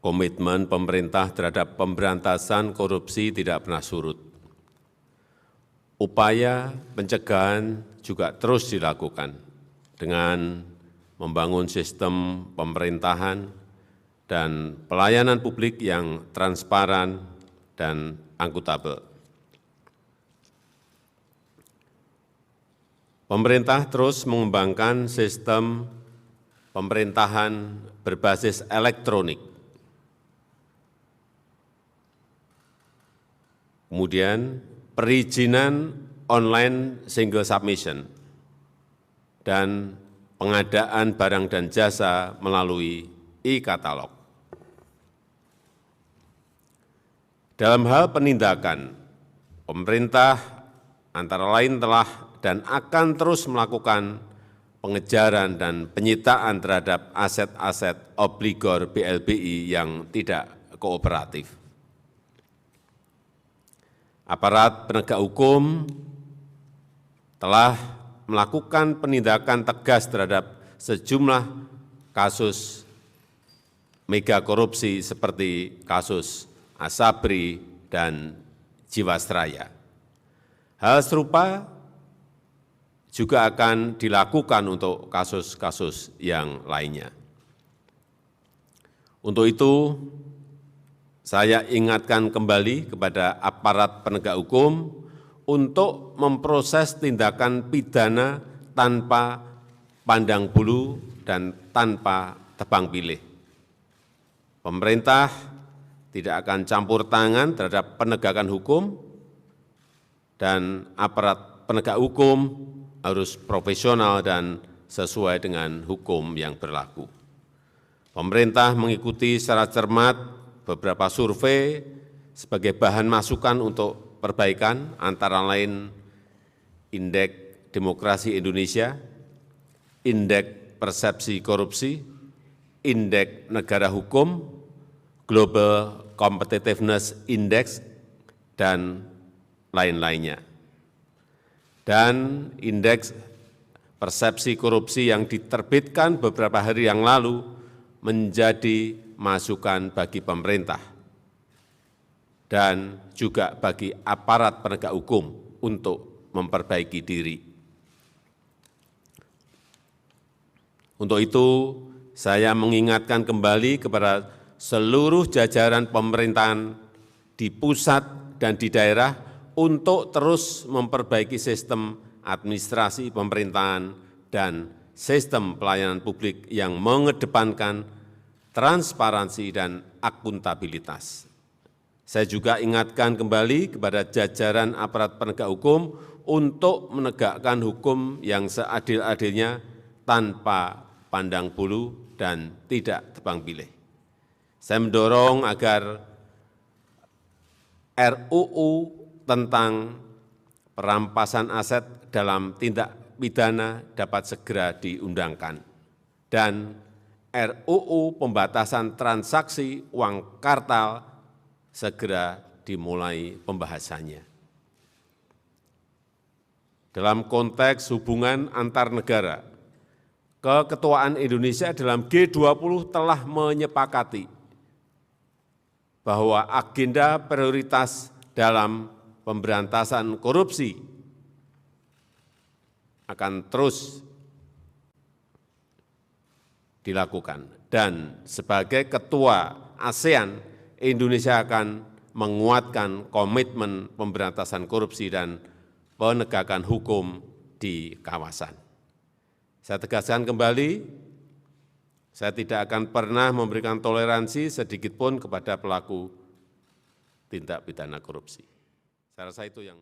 komitmen pemerintah terhadap pemberantasan korupsi tidak pernah surut. Upaya pencegahan juga terus dilakukan dengan membangun sistem pemerintahan dan pelayanan publik yang transparan dan akuntabel. Pemerintah terus mengembangkan sistem pemerintahan berbasis elektronik. Kemudian perizinan online single submission dan pengadaan barang dan jasa melalui e-katalog. Dalam hal penindakan, pemerintah antara lain telah dan akan terus melakukan pengejaran dan penyitaan terhadap aset-aset obligor BLBI yang tidak kooperatif. Aparat penegak hukum telah melakukan penindakan tegas terhadap sejumlah kasus mega korupsi seperti kasus Asabri dan Jiwasraya. Hal serupa juga akan dilakukan untuk kasus-kasus yang lainnya. Untuk itu, saya ingatkan kembali kepada aparat penegak hukum untuk memproses tindakan pidana tanpa pandang bulu dan tanpa tebang pilih. Pemerintah tidak akan campur tangan terhadap penegakan hukum, dan aparat penegak hukum harus profesional dan sesuai dengan hukum yang berlaku. Pemerintah mengikuti secara cermat beberapa survei sebagai bahan masukan untuk perbaikan, antara lain Indeks Demokrasi Indonesia, Indeks Persepsi Korupsi, Indeks Negara Hukum, Global Competitiveness Index, dan lain-lainnya. Dan Indeks Persepsi Korupsi yang diterbitkan beberapa hari yang lalu menjadi masukan bagi pemerintah dan juga bagi aparat penegak hukum untuk memperbaiki diri. Untuk itu, saya mengingatkan kembali kepada seluruh jajaran pemerintahan di pusat dan di daerah untuk terus memperbaiki sistem administrasi pemerintahan dan sistem pelayanan publik yang mengedepankan transparansi dan akuntabilitas. Saya juga ingatkan kembali kepada jajaran aparat penegak hukum untuk menegakkan hukum yang seadil-adilnya tanpa pandang bulu dan tidak tebang pilih. Saya mendorong agar RUU tentang perampasan aset dalam tindak pidana dapat segera diundangkan, dan RUU pembatasan transaksi uang kartal segera dimulai pembahasannya. Dalam konteks hubungan antar negara, keketuaan Indonesia dalam G20 telah menyepakati bahwa agenda prioritas dalam pemberantasan korupsi akan terus dilakukan, dan sebagai ketua ASEAN, Indonesia akan menguatkan komitmen pemberantasan korupsi dan penegakan hukum di kawasan. Saya tegaskan kembali, saya tidak akan pernah memberikan toleransi sedikitpun kepada pelaku tindak pidana korupsi. Saya rasa itu yang